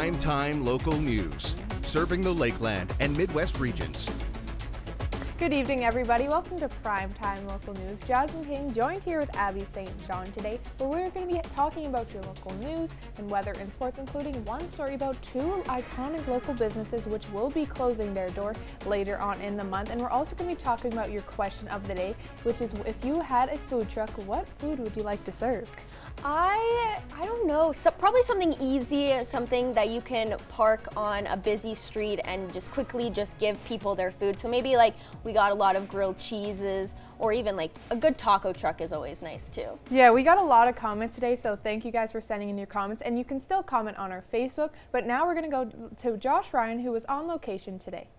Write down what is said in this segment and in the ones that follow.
Prime Time Local News, serving the Lakeland and Midwest regions. Good evening, everybody. Welcome to Primetime Local News. Jasmine King joined here with Abby St. John today, where we're going to be talking about your local news and weather and sports, including one story about two iconic local businesses which will be closing their door later on in the month. And we're also going to be talking about your question of the day, which is, if you had a food truck, what food would you like to serve? I don't know, probably something easy, something that you can park on a busy street and just quickly just give people their food. So maybe like we got a lot of grilled cheeses, or even like a good taco truck is always nice too. Yeah, we got a lot of comments today, so thank you guys for sending in your comments, and you can still comment on our Facebook. But now we're going to go to Josh Ryan, who was on location today.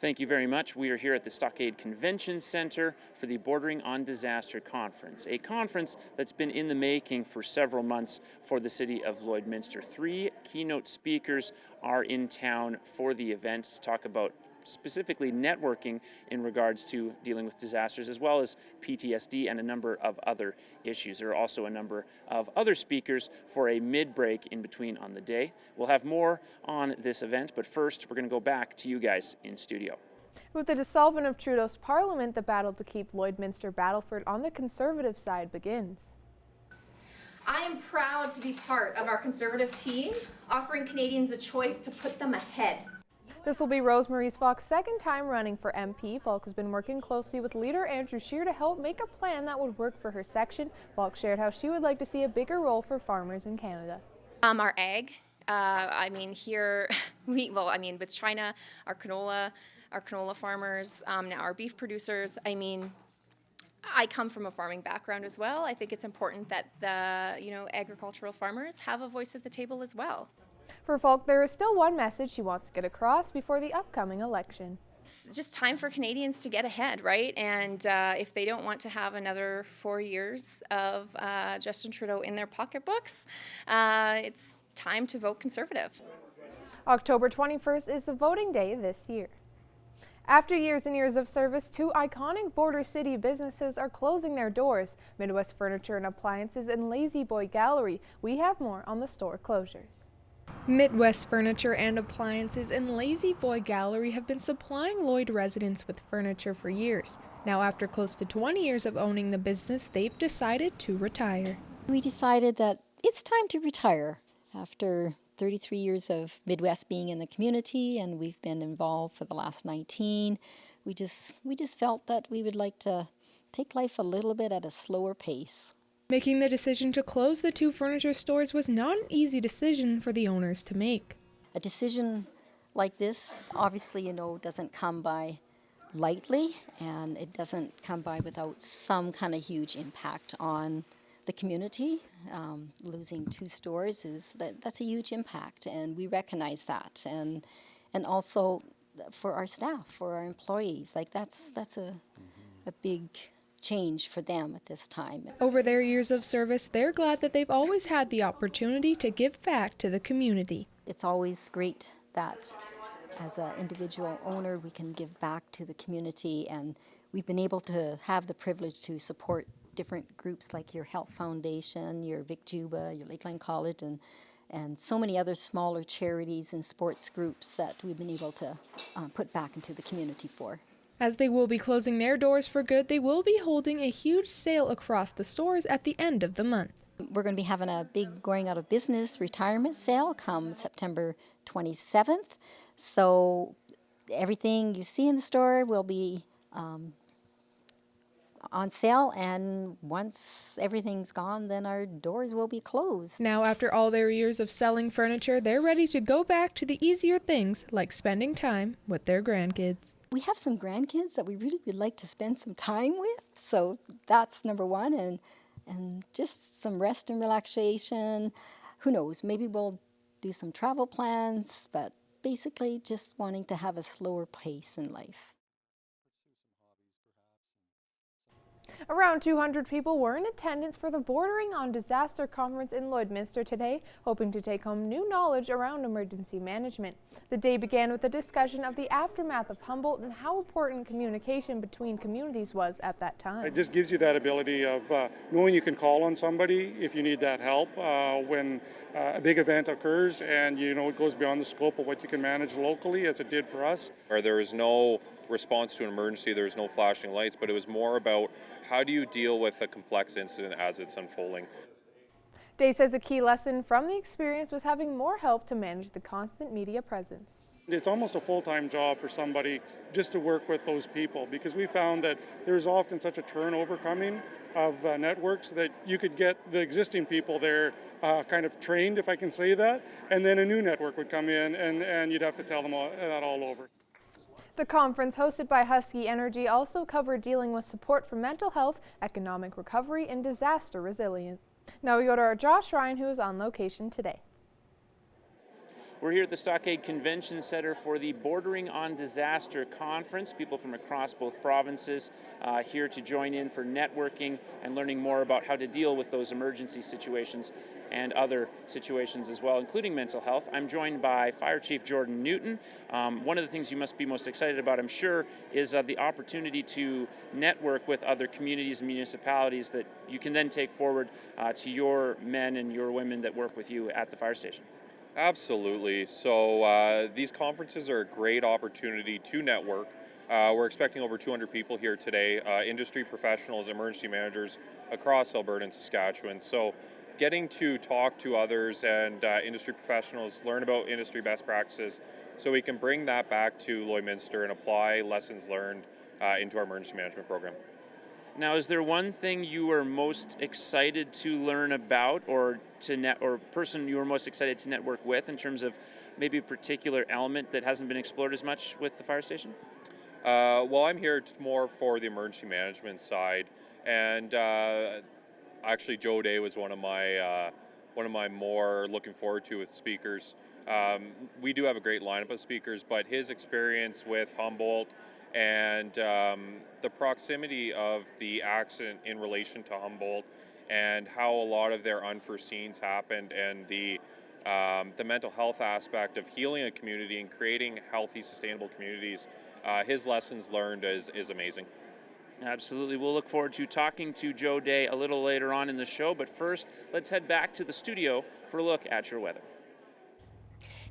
Thank you very much. We are here at the Stockade Convention Center for the Bordering on Disaster Conference, a conference that's been in the making for several months for the city of Lloydminster. 3 keynote speakers are in town for the event to talk about specifically networking in regards to dealing with disasters, as well as PTSD and a number of other issues. There are also a number of other speakers for a mid-break in between on the day. We'll have more on this event, but first we're going to go back to you guys in studio. With the dissolvement of Trudeau's parliament, the battle to keep Lloydminster Battleford on the Conservative side begins. I am proud to be part of our Conservative team, offering Canadians a choice to put them ahead. This will be Rosemarie Falk's second time running for MP. Falk has been working closely with leader Andrew Scheer to help make a plan that would work for her section. Falk shared how she would like to see a bigger role for farmers in Canada. Our ag, here, with China, our canola farmers, now our beef producers, I come from a farming background as well. I think it's important that the, agricultural farmers have a voice at the table as well. For Falk, there is still one message she wants to get across before the upcoming election. It's just time for Canadians to get ahead, right? And if they don't want to have another 4 years of Justin Trudeau in their pocketbooks, it's time to vote Conservative. October 21st is the voting day this year. After years and years of service, 2 iconic border city businesses are closing their doors: Midwest Furniture and Appliances and Lazy Boy Gallery. We have more on the store closures. Midwest Furniture and Appliances and Lazy Boy Gallery have been supplying Lloyd residents with furniture for years. Now, after close to 20 years of owning the business, they've decided to retire. We decided that it's time to retire after 33 years of Midwest being in the community, and we've been involved for the last 19. We just felt that we would like to take life a little bit at a slower pace. Making the decision to close the 2 furniture stores was not an easy decision for the owners to make. A decision like this, obviously, doesn't come by lightly, and it doesn't come by without some kind of huge impact on the community. Losing 2 stores that's a huge impact, and we recognize that, and also for our staff, for our employees, that's a big change for them at this time. Over their years of service, they're glad that they've always had the opportunity to give back to the community. It's always great that as an individual owner we can give back to the community, and we've been able to have the privilege to support different groups like your Health Foundation, your Vic Juba, your Lakeland College, and so many other smaller charities and sports groups that we've been able to put back into the community for. As they will be closing their doors for good, they will be holding a huge sale across the stores at the end of the month. We're going to be having a big going out of business retirement sale come September 27th. So everything you see in the store will be on sale, and once everything's gone, then our doors will be closed. Now, after all their years of selling furniture, they're ready to go back to the easier things like spending time with their grandkids. We have some grandkids that we really would like to spend some time with, so that's number one, and just some rest and relaxation. Who knows, maybe we'll do some travel plans, but basically just wanting to have a slower pace in life. Around 200 people were in attendance for the Bordering on Disaster Conference in Lloydminster today, hoping to take home new knowledge around emergency management. The day began with a discussion of the aftermath of Humboldt and how important communication between communities was at that time. It just gives you that ability of knowing you can call on somebody if you need that help when a big event occurs, and it goes beyond the scope of what you can manage locally, as it did for us. There was no response to an emergency, there was no flashing lights, but it was more about how do you deal with a complex incident as it's unfolding. Day says a key lesson from the experience was having more help to manage the constant media presence. It's almost a full-time job for somebody just to work with those people, because we found that there's often such a turnover coming of networks that you could get the existing people there kind of trained, if I can say that, and then a new network would come in and you'd have to tell them that all over. The conference, hosted by Husky Energy, also covered dealing with support for mental health, economic recovery, and disaster resilience. Now we go to our Josh Ryan, who is on location today. We're here at the Stockade Convention Center for the Bordering on Disaster Conference. People from across both provinces here to join in for networking and learning more about how to deal with those emergency situations and other situations as well, including mental health. I'm joined by Fire Chief Jordan Newton. One of the things you must be most excited about, I'm sure, is the opportunity to network with other communities and municipalities that you can then take forward to your men and your women that work with you at the fire station. Absolutely. So these conferences are a great opportunity to network. We're expecting over 200 people here today, industry professionals, emergency managers across Alberta and Saskatchewan. So getting to talk to others and industry professionals, learn about industry best practices, so we can bring that back to Lloydminster and apply lessons learned into our emergency management program. Now, is there one thing you are most excited to learn about, or person you are most excited to network with, in terms of maybe a particular element that hasn't been explored as much with the fire station? Well, I'm here more for the emergency management side, and actually Joe Day was one of my more looking forward to with speakers. We do have a great lineup of speakers, but his experience with Humboldt and the proximity of the accident in relation to Humboldt and how a lot of their unforeseens happened, and the mental health aspect of healing a community and creating healthy, sustainable communities, his lessons learned is amazing. Absolutely. We'll look forward to talking to Joe Day a little later on in the show, but first, let's head back to the studio for a look at your weather.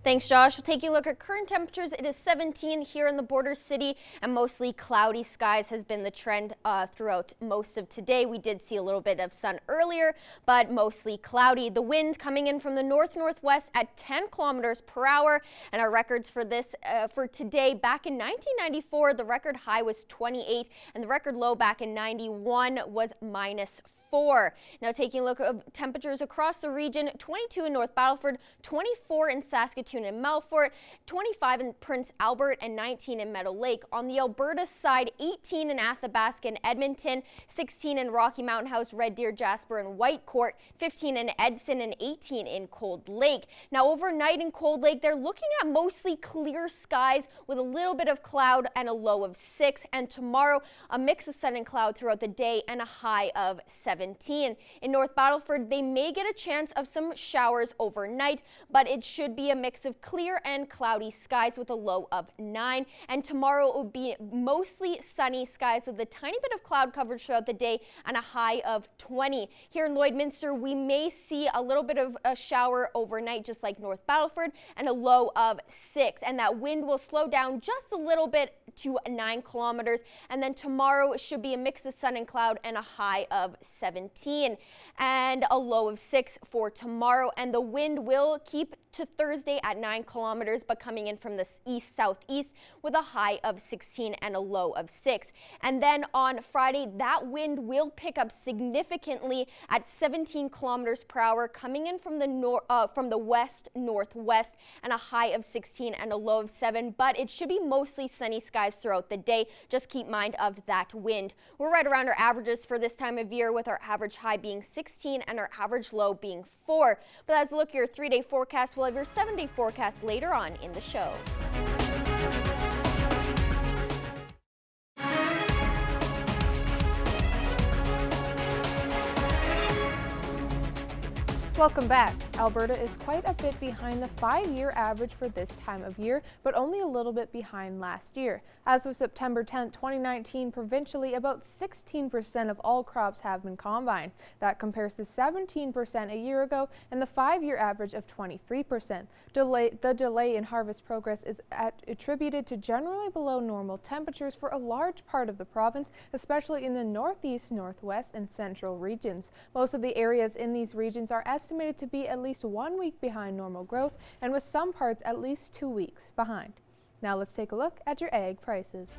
Thanks, Josh. We'll take a look at current temperatures. It is 17 here in the border city, and mostly cloudy skies has been the trend throughout most of today. We did see a little bit of sun earlier, but mostly cloudy. The wind coming in from the north-northwest at 10 kilometers per hour, and our records for this for today, back in 1994, the record high was 28, and the record low back in 91 was -4. Now taking a look at temperatures across the region, 22 in North Battleford, 24 in Saskatoon and Melfort, 25 in Prince Albert, and 19 in Meadow Lake. On the Alberta side, 18 in Athabasca and Edmonton, 16 in Rocky Mountain House, Red Deer, Jasper, and Whitecourt, 15 in Edson, and 18 in Cold Lake. Now overnight in Cold Lake, they're looking at mostly clear skies with a little bit of cloud and a low of 6. And tomorrow, a mix of sun and cloud throughout the day and a high of 7. In North Battleford, they may get a chance of some showers overnight, but it should be a mix of clear and cloudy skies with a low of 9. And tomorrow it will be mostly sunny skies with a tiny bit of cloud coverage throughout the day and a high of 20. Here in Lloydminster, we may see a little bit of a shower overnight, just like North Battleford, and a low of 6. And that wind will slow down just a little bit to 9 kilometers. And then tomorrow it should be a mix of sun and cloud and a high of 17 and a low of 6 for tomorrow. And the wind will keep to Thursday at 9 kilometers, but coming in from the east-southeast with a high of 16 and a low of 6. And then on Friday, that wind will pick up significantly at 17 kilometers per hour, coming in from the west-northwest, and a high of 16 and a low of 7. But it should be mostly sunny skies throughout the day. Just keep mind of that wind. We're right around our averages for this time of year, with our average high being 16 and our average low being 4. But as we look at your 3-day forecast, we'll have your 7-day forecast later on in the show. Welcome back. Alberta is quite a bit behind the 5-year average for this time of year, but only a little bit behind last year. As of September 10, 2019, provincially, about 16% of all crops have been combined. That compares to 17% a year ago and the 5-year average of 23%. The delay in harvest progress is attributed to generally below normal temperatures for a large part of the province, especially in the northeast, northwest, and central regions. Most of the areas in these regions are estimated to be at least 1 week behind normal growth, and with some parts at least 2 weeks behind. Now let's take a look at your ag prices.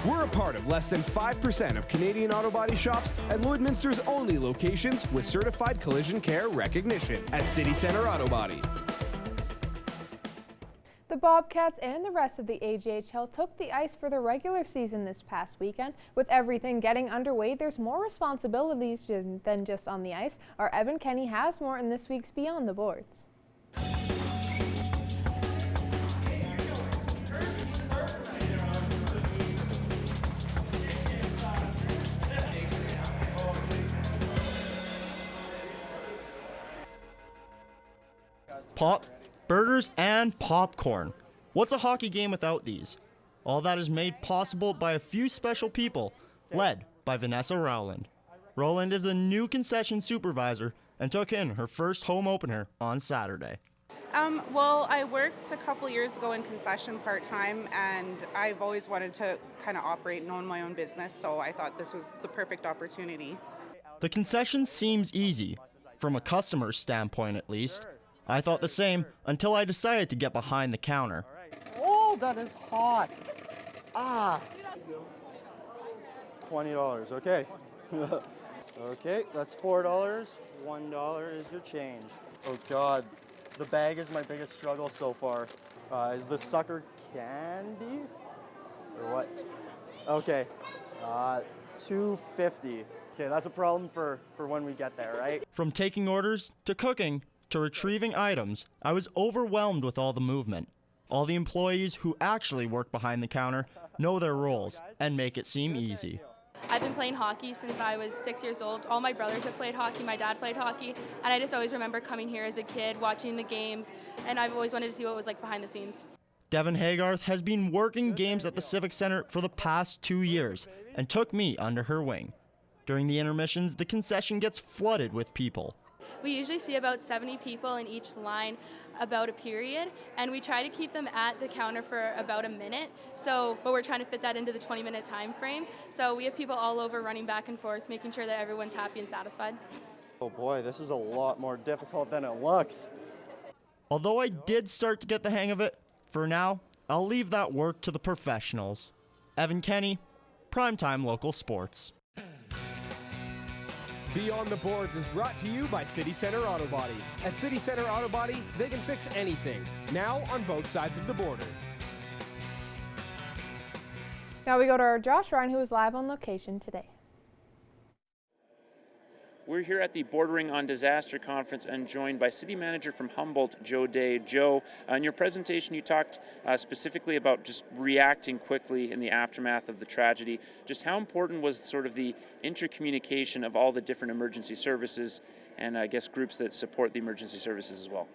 We're a part of less than 5% of Canadian auto body shops and Lloydminster's only locations with certified collision care recognition at City Centre Auto Body. The Bobcats and the rest of the AJHL took the ice for the regular season this past weekend. With everything getting underway, there's more responsibilities than just on the ice. Our Evan Kenny has more in this week's Beyond the Boards. Pop, burgers, and popcorn. What's a hockey game without these? All that is made possible by a few special people, led by Vanessa Rowland. Rowland is the new concession supervisor and took in her first home opener on Saturday. Well, I worked a couple years ago in concession part-time, and I've always wanted to kind of operate and own my own business, so I thought this was the perfect opportunity. The concession seems easy, from a customer's standpoint at least. I thought the same until I decided to get behind the counter. Oh, that is hot. Ah. $20, okay. Okay, that's $4. $1 is your change. Oh God, the bag is my biggest struggle so far. Is the sucker candy? Or what? Okay, $2.50. Okay, that's a problem for when we get there, right? From taking orders to cooking to retrieving items, I was overwhelmed with all the movement. All the employees who actually work behind the counter know their roles and make it seem easy. I've been playing hockey since I was 6 years old. All my brothers have played hockey, my dad played hockey, and I just always remember coming here as a kid, watching the games, and I've always wanted to see what it was like behind the scenes. Devin Haygarth has been working games at the Civic Center for the past 2 years and took me under her wing. During the intermissions, the concession gets flooded with people. We usually see about 70 people in each line about a period, and we try to keep them at the counter for about a minute. But we're trying to fit that into the 20-minute time frame. So we have people all over running back and forth, making sure that everyone's happy and satisfied. Oh boy, this is a lot more difficult than it looks. Although I did start to get the hang of it, for now, I'll leave that work to the professionals. Evan Kenny, Primetime Local Sports. Beyond the Boards is brought to you by City Centre Auto Body. At City Centre Auto Body, they can fix anything, now on both sides of the border. Now we go to our Josh Ryan, who is live on location today. We're here at the Bordering on Disaster Conference and joined by City Manager from Humboldt, Joe Day. Joe, in your presentation you talked specifically about just reacting quickly in the aftermath of the tragedy. Just how important was sort of the intercommunication of all the different emergency services and I guess groups that support the emergency services as well?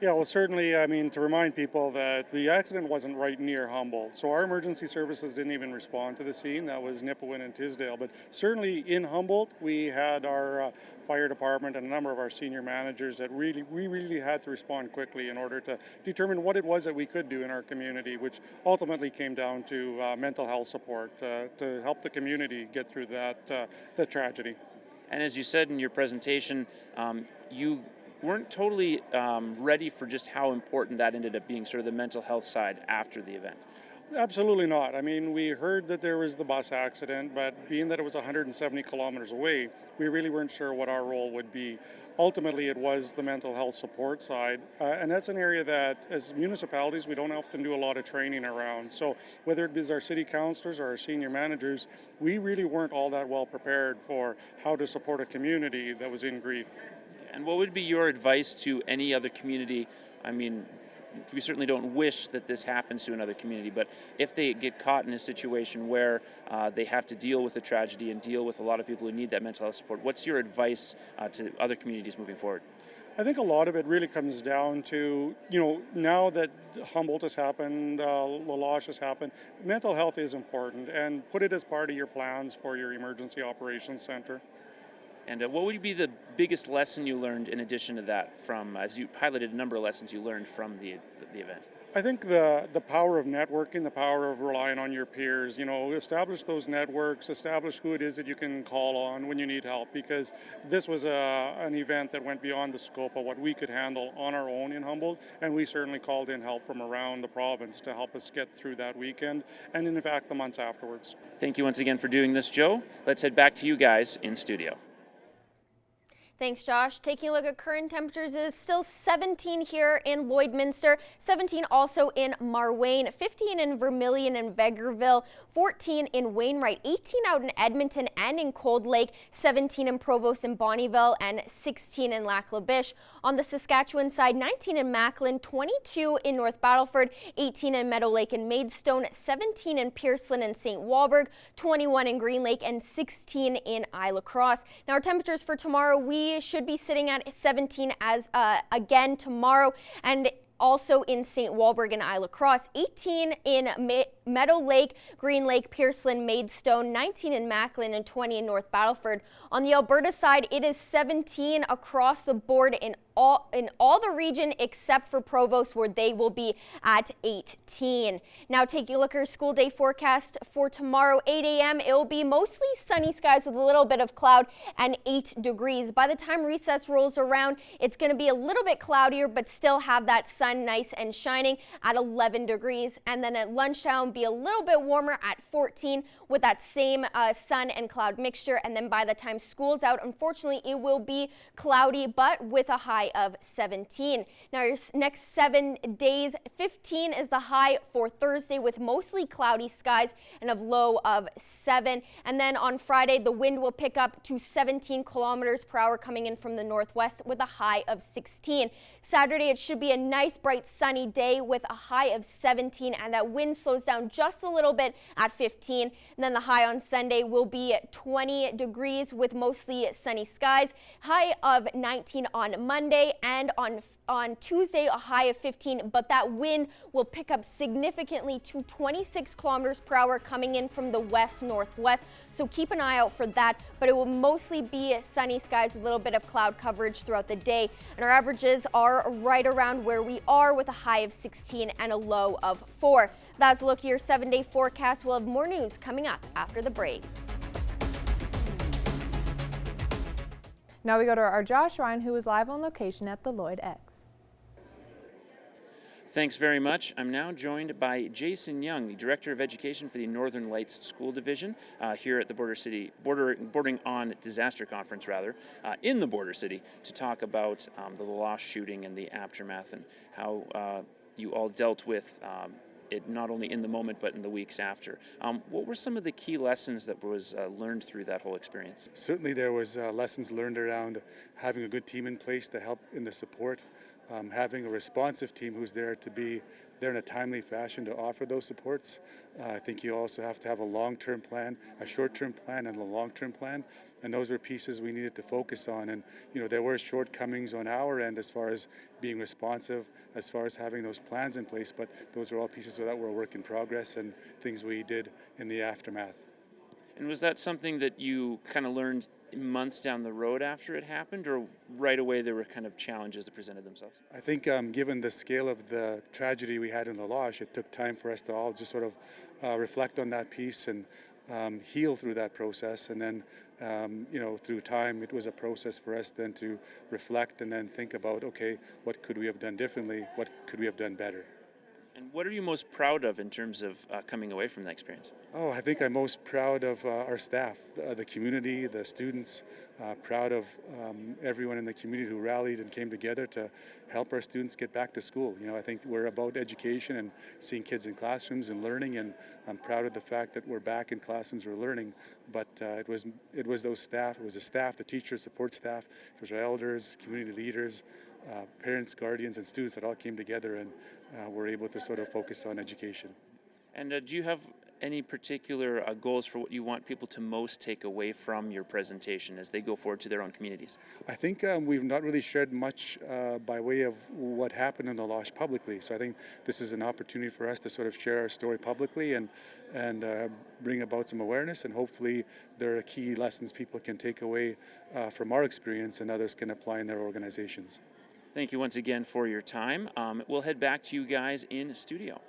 Yeah, well, certainly, I mean, to remind people that the accident wasn't right near Humboldt, so our emergency services didn't even respond to the scene. That was Nipawin and Tisdale, but certainly in Humboldt, we had our fire department and a number of our senior managers that we really had to respond quickly in order to determine what it was that we could do in our community, which ultimately came down to mental health support to help the community get through the tragedy. And as you said in your presentation, you weren't totally ready for just how important that ended up being, sort of the mental health side after the event. Absolutely not. I mean, we heard that there was the bus accident, but being that it was 170 kilometers away, we really weren't sure what our role would be. Ultimately, it was the mental health support side, and that's an area that, as municipalities, we don't often do a lot of training around. So whether it be our city councillors or our senior managers, we really weren't all that well prepared for how to support a community that was in grief. And what would be your advice to any other community? I mean, we certainly don't wish that this happens to another community, but if they get caught in a situation where they have to deal with a tragedy and deal with a lot of people who need that mental health support, what's your advice to other communities moving forward? I think a lot of it really comes down to, now that Humboldt has happened, La Loche has happened, mental health is important, and put it as part of your plans for your emergency operations center. And what would be the biggest lesson you learned in addition to that from, as you highlighted a number of lessons you learned from the event? I think the power of networking, the power of relying on your peers, establish those networks, establish who it is that you can call on when you need help, because this was an event that went beyond the scope of what we could handle on our own in Humboldt, and we certainly called in help from around the province to help us get through that weekend, and in fact the months afterwards. Thank you once again for doing this, Joe. Let's head back to you guys in studio. Thanks, Josh. Taking a look at current temperatures, it is still 17 here in Lloydminster, 17 also in Marwayne, 15 in Vermilion and Vegreville, 14 in Wainwright, 18 out in Edmonton and in Cold Lake, 17 in Provost and Bonnyville, and 16 in Lac La Biche. On the Saskatchewan side, 19 in Macklin, 22 in North Battleford, 18 in Meadow Lake and Maidstone, 17 in Pearslin and St. Walburg, 21 in Green Lake, and 16 in Isla Cross. Now our temperatures for tomorrow, we should be sitting at 17 as again tomorrow, and also in St. Walburg and Isla Cross, 18 in Meadow Lake, Green Lake, Pearslin, Maidstone, 19 in Macklin, and 20 in North Battleford. On the Alberta side, it is 17 across the board in all the region except for Provost, where they will be at 18. Now taking a look at our school day forecast for tomorrow, 8 a.m. it will be mostly sunny skies with a little bit of cloud and 8 degrees. By the time recess rolls around, it's going to be a little bit cloudier, but still have that sun nice and shining at 11 degrees. And then at lunchtime, be a little bit warmer at 14 with that same sun and cloud mixture. And then by the time school's out, unfortunately, it will be cloudy, but with a high of 17. Now your next 7 days, 15 is the high for Thursday with mostly cloudy skies and a low of 7. And then on Friday, the wind will pick up to 17 kilometers per hour coming in from the northwest with a high of 16. Saturday, it should be a nice, bright, sunny day with a high of 17, and that wind slows down just a little bit at 15. And then the high on Sunday will be 20 degrees with mostly sunny skies, high of 19 on Monday, and on Tuesday, a high of 15, but that wind will pick up significantly to 26 kilometers per hour coming in from the west-northwest. So keep an eye out for that, but it will mostly be sunny skies, a little bit of cloud coverage throughout the day. And our averages are right around where we are with a high of 16 and a low of 4. That's a look at your 7-day forecast. We'll have more news coming up after the break. Now we go to our Josh Ryan, who is live on location at the Lloyd X. Thanks very much. I'm now joined by Jason Young, the Director of Education for the Northern Lights School Division here at the Bordering on Disaster Conference, in the Border City, to talk about the La Loche shooting and the aftermath and how you all dealt with it not only in the moment but in the weeks after. What were some of the key lessons that was learned through that whole experience? Certainly there was lessons learned around having a good team in place to help in the support, having a responsive team who's there to be there in a timely fashion to offer those supports. I think you also have to have a long-term plan, a short-term plan, and a long-term plan. And those were pieces we needed to focus on. And, there were shortcomings on our end as far as being responsive, as far as having those plans in place, but those are all pieces that were a work in progress and things we did in the aftermath. And was that something that you kind of learned months down the road after it happened, or right away there were kind of challenges that presented themselves? I think given the scale of the tragedy we had in La Loche, it took time for us to all just sort of reflect on that piece and heal through that process. And then, through time, it was a process for us then to reflect and then think about, okay, what could we have done differently? What could we have done better? And what are you most proud of in terms of coming away from that experience? Oh, I think I'm most proud of our staff, the community, the students, proud of everyone in the community who rallied and came together to help our students get back to school. You know, I think we're about education and seeing kids in classrooms and learning, and I'm proud of the fact that we're back in classrooms, we're learning, but it was those staff, it was the staff, the teachers, support staff, it was our elders, community leaders, parents, guardians, and students that all came together and were able to sort of focus on education. And do you have any particular goals for what you want people to most take away from your presentation as they go forward to their own communities? I think we've not really shared much by way of what happened in the Losh publicly. So I think this is an opportunity for us to sort of share our story publicly and bring about some awareness, and hopefully there are key lessons people can take away from our experience and others can apply in their organizations. Thank you once again for your time. We'll head back to you guys in studio.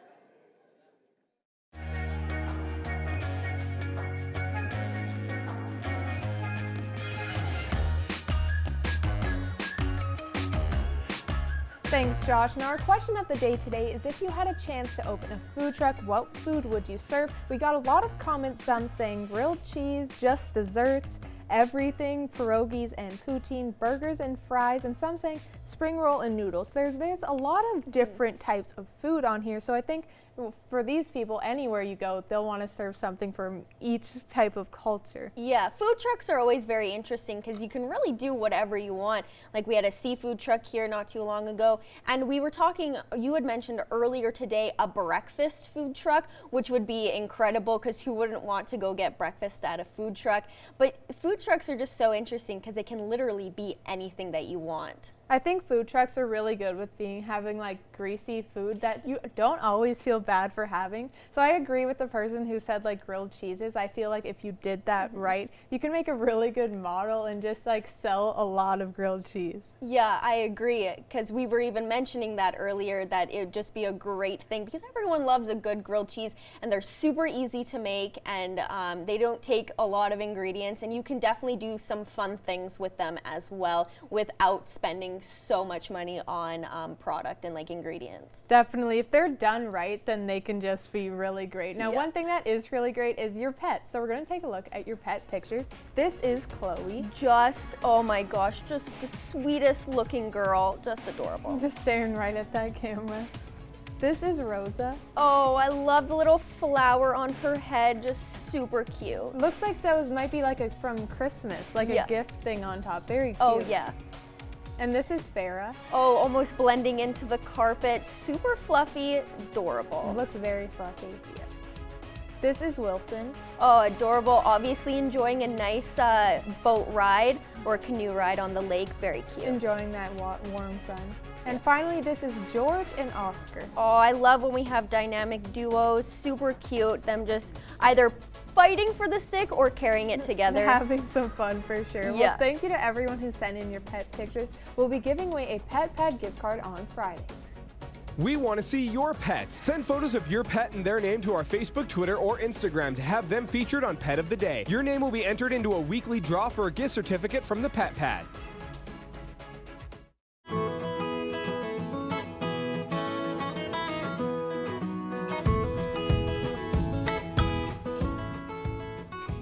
Thanks, Josh. Now our question of the day today is, if you had a chance to open a food truck, what food would you serve? We got a lot of comments, some saying grilled cheese, just desserts, everything, pierogies and poutine, burgers and fries, and some saying spring roll and noodles. There's a lot of different types of food on here, so I think for these people, anywhere you go, they'll want to serve something from each type of culture. Yeah, food trucks are always very interesting because you can really do whatever you want. Like, we had a seafood truck here not too long ago, and we were talking, you had mentioned earlier today, a breakfast food truck, which would be incredible because who wouldn't want to go get breakfast at a food truck? But food trucks are just so interesting because they can literally be anything that you want. I think food trucks are really good with having like greasy food that you don't always feel bad for having. So I agree with the person who said like grilled cheeses. I feel like if you did that right, you can make a really good model and just like sell a lot of grilled cheese. Yeah, I agree, because we were even mentioning that earlier, that it would just be a great thing because everyone loves a good grilled cheese, and they're super easy to make, and they don't take a lot of ingredients, and you can definitely do some fun things with them as well without spending so much money on product and like ingredients. Definitely, if they're done right, then they can just be really great. Now, one thing that is really great is your pet. So we're going to take a look at your pet pictures. This is Chloe. Just, oh my gosh, just the sweetest looking girl, just adorable. Just staring right at that camera. This is Rosa. Oh, I love the little flower on her head, just super cute. Looks like those might be like from Christmas, like a gift thing on top. Very cute. Oh yeah. And this is Farah. Oh, almost blending into the carpet. Super fluffy, adorable. Looks very fluffy. Yeah. This is Wilson. Oh, adorable. Obviously enjoying a nice boat ride or canoe ride on the lake. Very cute. Enjoying that warm sun. And finally, this is George and Oscar. Oh, I love when we have dynamic duos. Super cute. Them just either fighting for the stick or carrying it together. Having some fun for sure. Yeah. Well, thank you to everyone who sent in your pet pictures. We'll be giving away a Pet Pad gift card on Friday. We want to see your pets. Send photos of your pet and their name to our Facebook, Twitter, or Instagram to have them featured on Pet of the Day. Your name will be entered into a weekly draw for a gift certificate from the Pet Pad.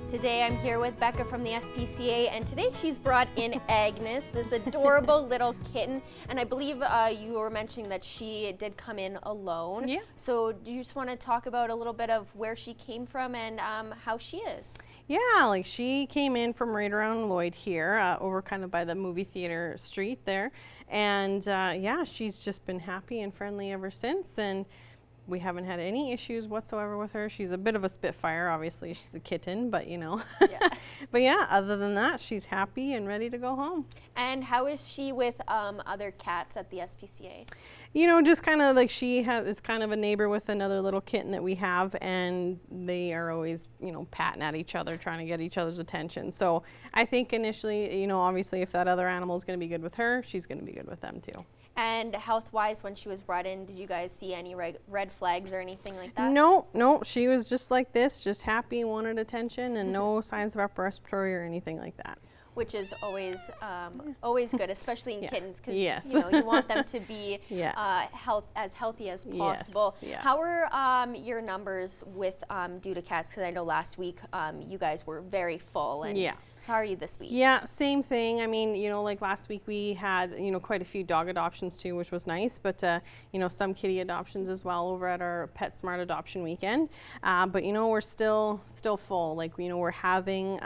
Today I'm here with Becca from the SPCA, and today she's brought in Agnes, this adorable little kitten, and I believe you were mentioning that she did come in alone. Yeah. So do you just want to talk about a little bit of where she came from and how she is? Yeah, like she came in from right around Lloyd here, over kind of by the movie theater street there, and yeah, she's just been happy and friendly ever since, and we haven't had any issues whatsoever with her. She's a bit of a spitfire, obviously. She's a kitten, but you know. Yeah. But yeah, other than that, she's happy and ready to go home. And how is she with other cats at the SPCA? You know, just kind of like she is kind of a neighbor with another little kitten that we have, and they are always, you know, patting at each other, trying to get each other's attention. So I think initially, you know, obviously if that other animal is going to be good with her, she's going to be good with them too. And health-wise, when she was brought in, did you guys see any red flags or anything like that? No, she was just like this, just happy and wanted attention, and no signs of upper respiratory or anything like that. which is always always good, especially in kittens, because Yes. you know you want them to be Yeah. as healthy as possible. yeah. How are your numbers with due to cats? Because I know last week you guys were very full. And Yeah. so how are you this week? Yeah, same thing. I mean, you know, like last week we had, you know, quite a few dog adoptions too, which was nice, but, you know, some kitty adoptions as well over at our PetSmart adoption weekend. But, you know, we're still full. Like, you know, we're having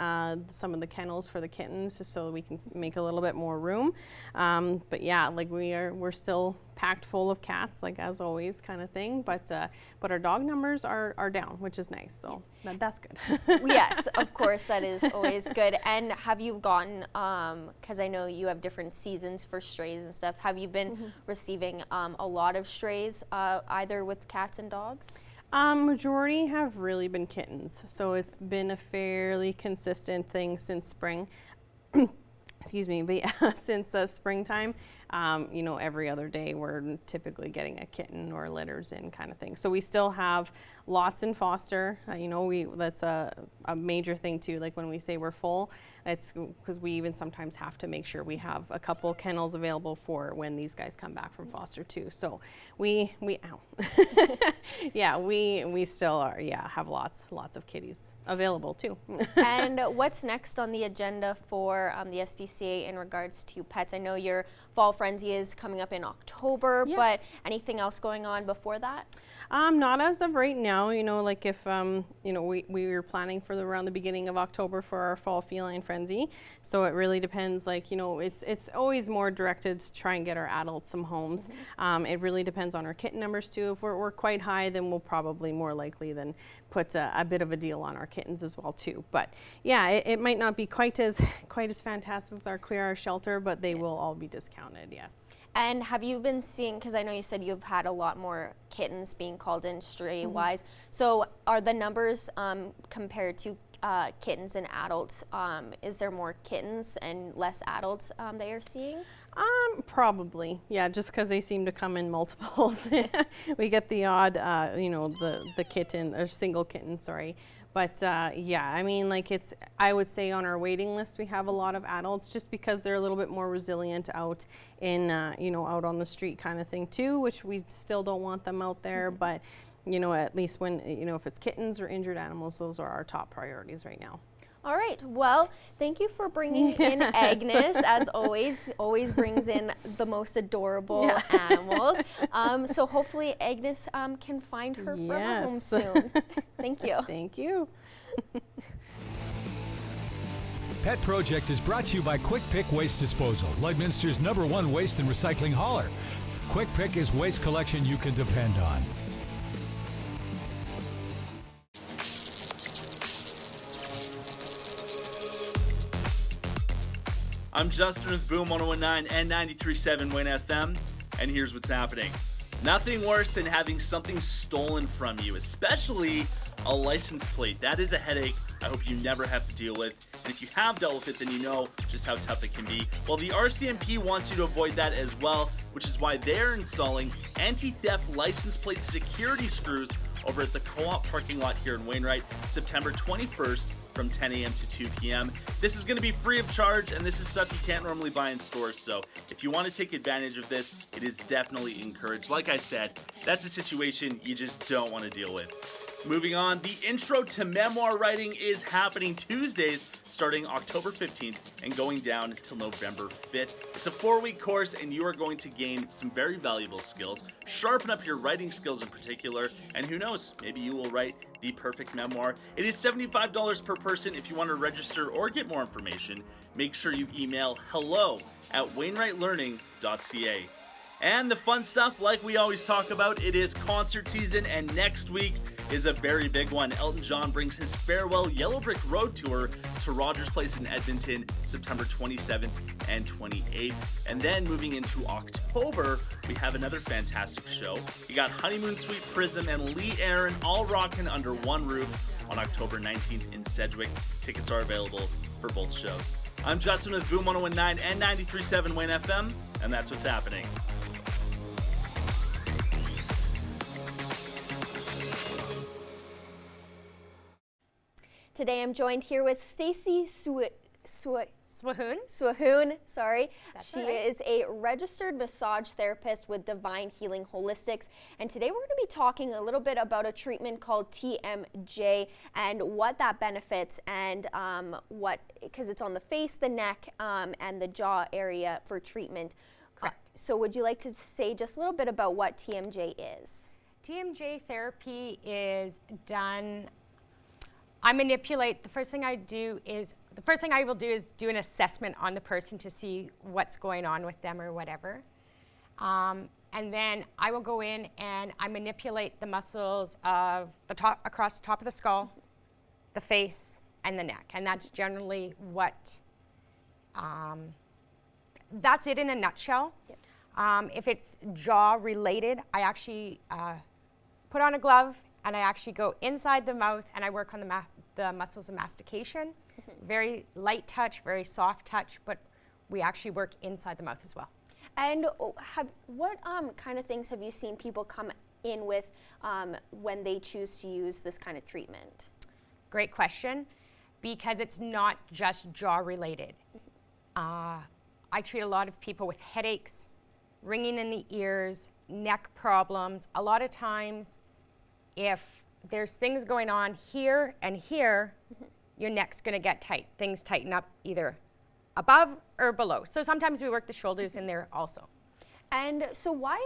some of the kennels for the kittens just so we can make a little bit more room. But yeah, like we're still packed full of cats, like as always kind of thing. But our dog numbers are down, which is nice. So that's good. Yes, of course, that is always good. And have you gotten, because I know you have different seasons for strays and stuff, have you been receiving a lot of strays, either with cats and dogs? Majority have really been kittens. So it's been a fairly consistent thing since spring. Excuse me, but yeah, since springtime, you know, every other day we're typically getting a kitten or litters in kind of thing. So we still have lots in foster. You know, that's a major thing too. Like when we say we're full, it's because we even sometimes have to make sure we have a couple kennels available for when these guys come back from foster too. So we yeah, we still are, have lots of kitties available too. And what's next on the agenda for the SPCA in regards to pets? I know your Fall Frenzy is coming up in October, but anything else going on before that? Not as of right now. You know, like if you know, we were planning for around the beginning of October for our Fall Feline Frenzy. So it really depends. Like, you know, it's always more directed to try and get our adults some homes. It really depends on our kitten numbers too. If we're quite high, then we'll probably more likely than put a bit of a deal on our kittens as well too. But yeah, it might not be quite as fantastic as our Clear Our Shelter, but they will all be discounted. Yes. And have you been seeing, because I know you said you've had a lot more kittens being called in stray-wise, so are the numbers compared to kittens and adults, is there more kittens and less adults that you're seeing? Probably, yeah, just because they seem to come in multiples. We get the odd, you know, the kitten, or single kitten, sorry. But yeah, I mean, like I would say on our waiting list we have a lot of adults just because they're a little bit more resilient out in, you know, out on the street kind of thing too, which we still don't want them out there. But, you know, at least when, you know, if it's kittens or injured animals, those are our top priorities right now. All right, well, thank you for bringing in Agnes, as always brings in the most adorable animals. So hopefully Agnes can find her for her home soon. Thank you. Thank you. Pet Project is brought to you by Quick Pick Waste Disposal, Lloydminster's #1 waste and recycling hauler. Quick Pick is waste collection you can depend on. I'm Justin with Boom 1019 and 93.7 Wayne FM, and here's what's happening. Nothing worse than having something stolen from you, especially a license plate. That is a headache I hope you never have to deal with. And if you have dealt with it, then you know just how tough it can be. Well, the RCMP wants you to avoid that as well, which is why they're installing anti-theft license plate security screws over at the Co-op parking lot here in Wainwright, September 21st from 10 a.m. to 2 p.m. This is going to be free of charge, and this is stuff you can't normally buy in stores, so if you want to take advantage of this, it is definitely encouraged. Like I said, that's a situation you just don't want to deal with. Moving on, the Intro to Memoir Writing is happening Tuesdays starting October 15th and going down until November 5th. It's a 4-week course and you are going to gain some very valuable skills, sharpen up your writing skills in particular, and who knows, maybe you will write the perfect memoir. It is $75 per person. If you want to register or get more information, make sure you email hello@wainwrightlearning.ca. And the fun stuff, like we always talk about, it is concert season, and next week is a very big one. Elton John brings his farewell Yellow Brick Road Tour to Rogers Place in Edmonton, September 27th and 28th. And then moving into October, we have another fantastic show. We got Honeymoon Suite Prism and Lee Aaron all rocking under one roof on October 19th in Sedgwick. Tickets are available for both shows. I'm Justin with Boom 1019 and 93.7 Wayne FM, and that's what's happening. Today I'm joined here with Stacy Swahoon, sorry. That's She all right. is a registered massage therapist with Divine Healing Holistics. And today we're going to be talking a little bit about a treatment called TMJ and what that benefits and because it's on the face, the neck, and the jaw area for treatment. So would you like to say just a little bit about what TMJ is? TMJ therapy is done, I manipulate, the first thing I will do is do an assessment on the person to see what's going on with them or whatever. And then I will go in and I manipulate the muscles of the top, across the top of the skull, the face, and the neck. And that's generally what, that's it in a nutshell. If it's jaw related, I actually put on a glove and I actually go inside the mouth and I work on the muscles of mastication. Very light touch, very soft touch, but we actually work inside the mouth as well. And what kind of things have you seen people come in with when they choose to use this kind of treatment? Great question, because it's not just jaw related. I treat a lot of people with headaches, ringing in the ears, neck problems. A lot of times, if there's things going on here and here, your neck's going to get tight. Things tighten up either above or below. So sometimes we work the shoulders in there also. And so why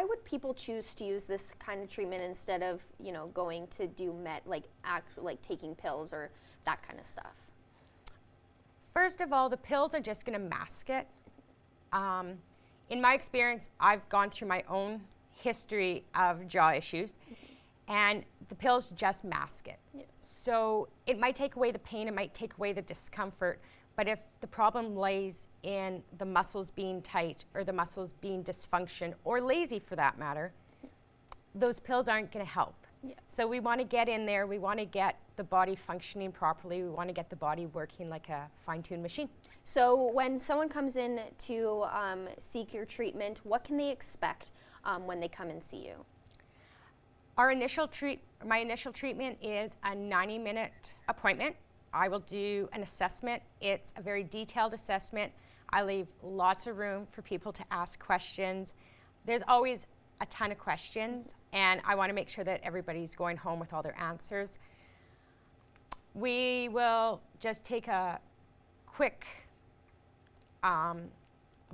would people choose to use this kind of treatment instead of, you know, going to do like taking pills or that kind of stuff? First of all, the pills are just going to mask it. In my experience, I've gone through my own history of jaw issues, and the pills just mask it. Yeah. So it might take away the pain, it might take away the discomfort, but if the problem lays in the muscles being tight or the muscles being dysfunction or lazy for that matter, those pills aren't going to help. Yeah. So we want to get in there, we want to get the body functioning properly, we want to get the body working like a fine-tuned machine. So when someone comes in to seek your treatment, what can they expect when they come and see you? My initial treatment is a 90-minute appointment. I will do an assessment. It's a very detailed assessment. I leave lots of room for people to ask questions. There's always a ton of questions, and I want to make sure that everybody's going home with all their answers. We will just take a quick, a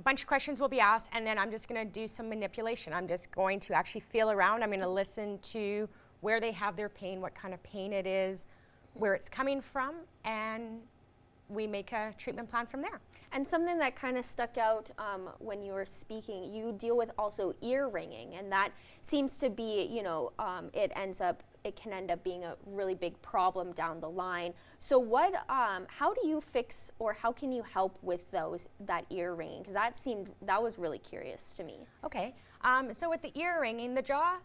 bunch of questions will be asked, and then I'm just going to do some manipulation. I'm just going to actually feel around. I'm going to listen to where they have their pain, what kind of pain it is, where it's coming from, and we make a treatment plan from there. And something that kind of stuck out when you were speaking, you deal with also ear ringing, and that seems to be, you know, it can end up being a really big problem down the line. So how do you fix, or how can you help with that ear ringing? Because that was really curious to me. Okay, so with the ear ringing, the jaw,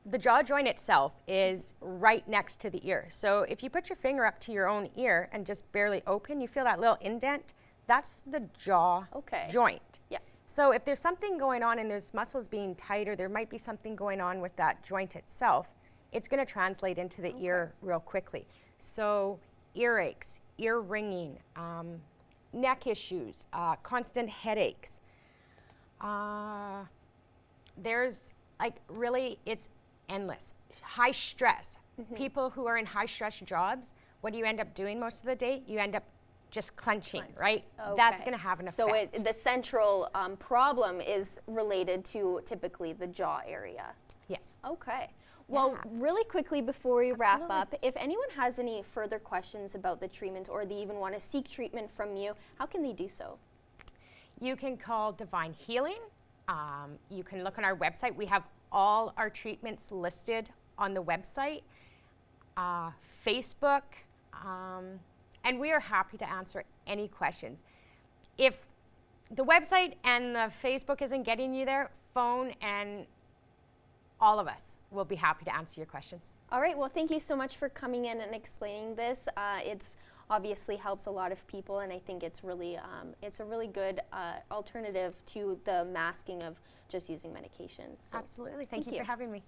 the jaw joint itself is right next to the ear. So if you put your finger up to your own ear and just barely open, you feel that little indent, that's the jaw joint. Yeah. So if there's something going on and there's muscles being tight, or there might be something going on with that joint itself, it's going to translate into the ear real quickly. So earaches, ear ringing, neck issues, constant headaches. There's it's endless. High stress. People who are in high stress jobs, what do you end up doing most of the day? You end up just clenching, right? Okay. That's going to have an effect. So the central problem is related to typically the jaw area. Yes. Okay. Well, really quickly before we wrap up, if anyone has any further questions about the treatment, or they even want to seek treatment from you, how can they do so? You can call Divine Healing. You can look on our website. We have all our treatments listed on the website, Facebook, and we are happy to answer any questions. If the website and the Facebook isn't getting you there, phone, and all of us will be happy to answer your questions. All right, well, thank you so much for coming in and explaining this. It's obviously helps a lot of people, and I think it's really it's a really good alternative to the masking of just using medication. So absolutely. Thank you for having me.